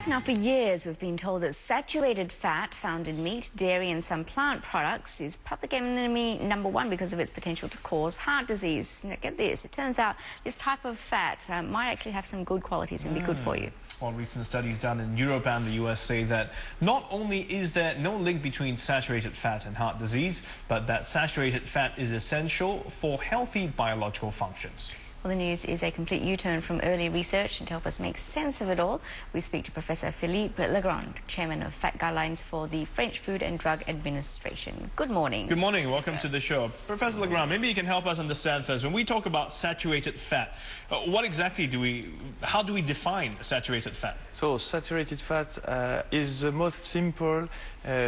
Now, for years, we've been told that saturated fat found in meat, dairy and some plant products is public enemy #1 because of its potential to cause heart disease. Now, get this, it turns out this type of fat might actually have some good qualities and be good for you. Well, recent studies done in Europe and the US say that not only is there no link between saturated fat and heart disease, but that saturated fat is essential for healthy biological functions. Well, the news is a complete U-turn from early research, and to help us make sense of it all, we speak to Professor Philippe Legrand, Chairman of Fat Guidelines for the French Food and Drug Administration. Good morning. Good morning. Welcome to the show. Professor Legrand, maybe you can help us understand first, when we talk about saturated fat, what exactly how do we define saturated fat? So, saturated fat is the most simple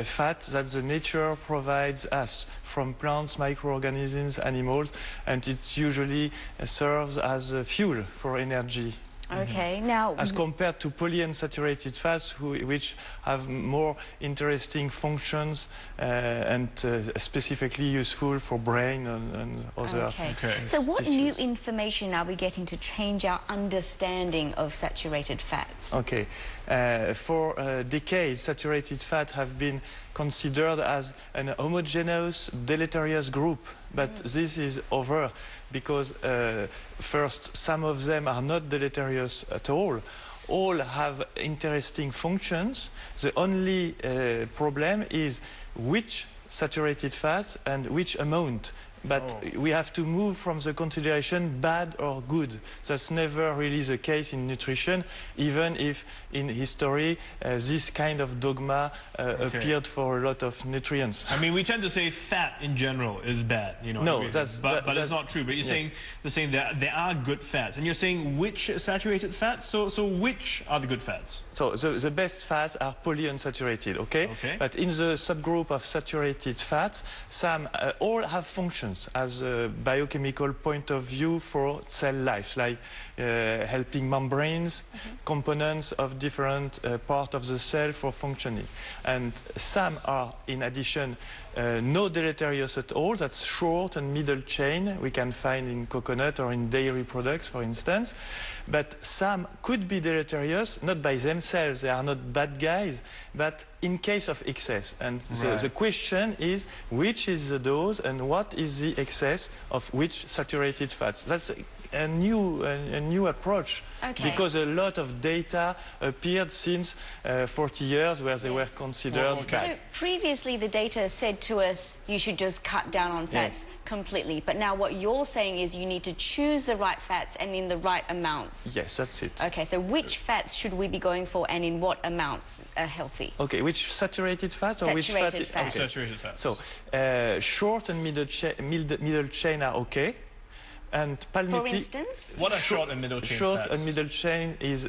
fat that the nature provides us from plants, microorganisms, animals, and it usually serves as a fuel for energy. Okay, now... As compared to polyunsaturated fats, which have more interesting functions and specifically useful for brain and other So what tissues. new information are we getting to change our understanding of saturated fats? Okay. For decades, saturated fat have been considered as an homogeneous, deleterious group. But this is over because, first, some of them are not deleterious at all. All have interesting functions. The only problem is which saturated fats and which amount. But we have to move from the consideration bad or good. That's never really the case in nutrition, even if in history this kind of dogma appeared for a lot of nutrients. I mean, we tend to say fat in general is bad, you know. No, but it's not true. But you're saying that there are good fats, and you're saying which saturated fats? So which are the good fats? So the best fats are polyunsaturated, okay? But in the subgroup of saturated fats, some all have functions as a biochemical point of view for cell life, like helping membranes, components of different parts of the cell for functioning. And some are, in addition, no deleterious at all. That's short and middle chain we can find in coconut or in dairy products, for instance. But some could be deleterious, not by themselves, they are not bad guys, but in case of excess. And the question is, which is the dose and what is the excess of which saturated fats? That's a new approach, because a lot of data appeared since 40 years where they were considered bad. So previously the data said to us you should just cut down on fats completely, but now what you're saying is you need to choose the right fats and in the right amounts. Yes, that's it. Okay, so which fats should we be going for and in what amounts are healthy? Okay, which saturated fats or which fat? Fats. Saturated fats. So short and middle chain are okay. And for instance, what are short and middle chain short fats? and middle chain is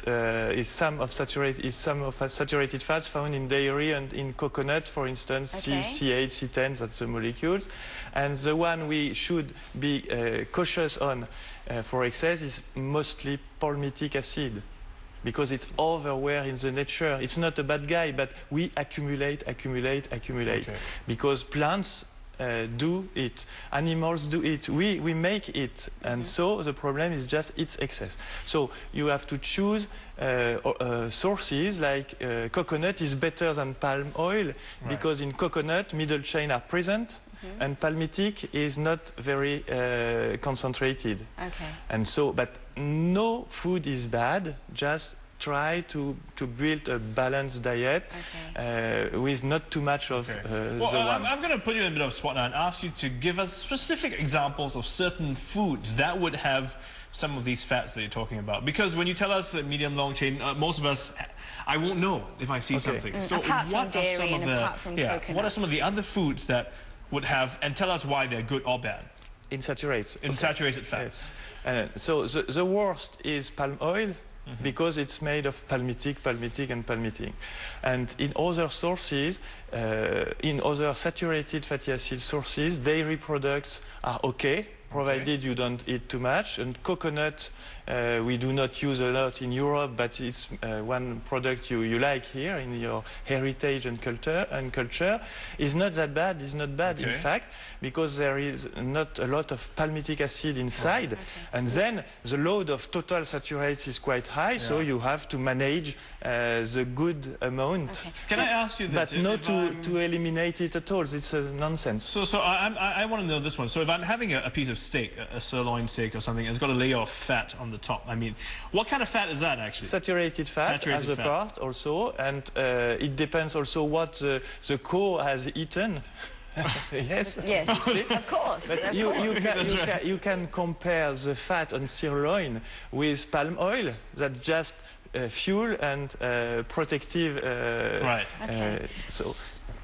some of saturated fats found in dairy and in coconut, for instance, C8, C10, that's the molecules. And the one we should be cautious on for excess is mostly palmitic acid, because it's everywhere in the nature. It's not a bad guy, but we accumulate. Because plants do it, animals do it, we make it, and so the problem is just its excess. So you have to choose sources like coconut is better than palm oil, because in coconut middle chain are present and palmitic is not very concentrated. And so, but no food is bad, just try to build a balanced diet with not too much of the ones. I'm going to put you in a bit of a spot now and ask you to give us specific examples of certain foods that would have some of these fats that you're talking about. Because when you tell us medium, long chain, most of us, I won't know if I see something. So apart from dairy and apart from coconut. What are some of the other foods that would have, and tell us why they're good or bad? In saturated fats. So the worst is palm oil, because it's made of palmitic. And in other sources, in other saturated fatty acid sources, dairy products are okay, provided you don't eat too much. And coconut we do not use a lot in Europe, but it's one product you like here in your heritage and culture, is not that bad. It's not bad, in fact, because there is not a lot of palmitic acid inside, and then the load of total saturates is quite high, so you have to manage the good amount. Can I ask you this? But not to eliminate it at all. It's nonsense. So I want to know this one. So if I'm having a piece of steak, a sirloin steak or something, it's got a layer of fat on the top. I mean, what kind of fat is that actually? Saturated fat as a part also, and it depends also what the cow has eaten. Yes. Yes, of course. But you can compare the fat on sirloin with palm oil. That's just fuel and protective.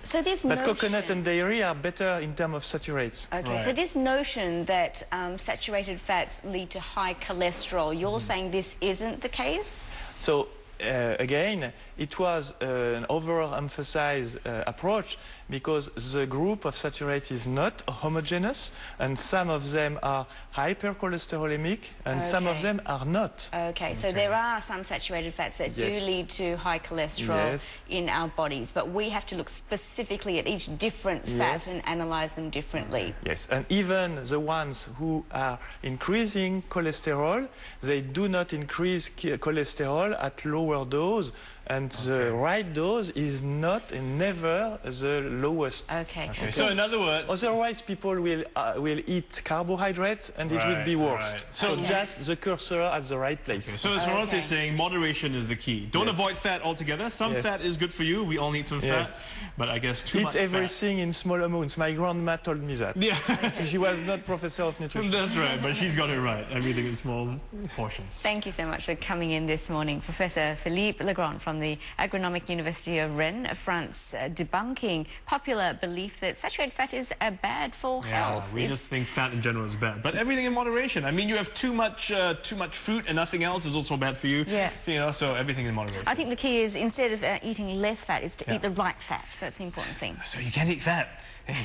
So this but notion, coconut and dairy are better in terms of saturates. Okay, so this notion that saturated fats lead to high cholesterol, you're saying this isn't the case? So again, it was an overemphasized approach because the group of saturates is not homogeneous, and some of them are hypercholesterolemic and some of them are not. Okay, so there are some saturated fats that do lead to high cholesterol in our bodies, but we have to look specifically at each different fat and analyze them differently. Yes, and even the ones who are increasing cholesterol, they do not increase cholesterol at lower dose. And the right dose is not and never the lowest. Okay. So in other words, otherwise people will eat carbohydrates and it will be worse. So just the cursor at the right place. So as Florence is saying, moderation is the key. Don't avoid fat altogether. Some fat is good for you. We all need some fat, but I guess too much fat. Eat everything in small amounts. My grandma told me that. Yeah. She was not professor of nutrition. That's right, but she's got it right. Everything in small portions. Thank you so much for coming in this morning, Professor Philippe Legrand from the Agronomic University of Rennes, France, debunking popular belief that saturated fat is bad for health. We just think fat in general is bad, but everything in moderation. I mean, you have too much fruit and nothing else is also bad for you. Yeah. You know, so everything in moderation. I think the key is instead of eating less fat, is to eat the right fat. That's the important thing. So you can eat fat. Hey.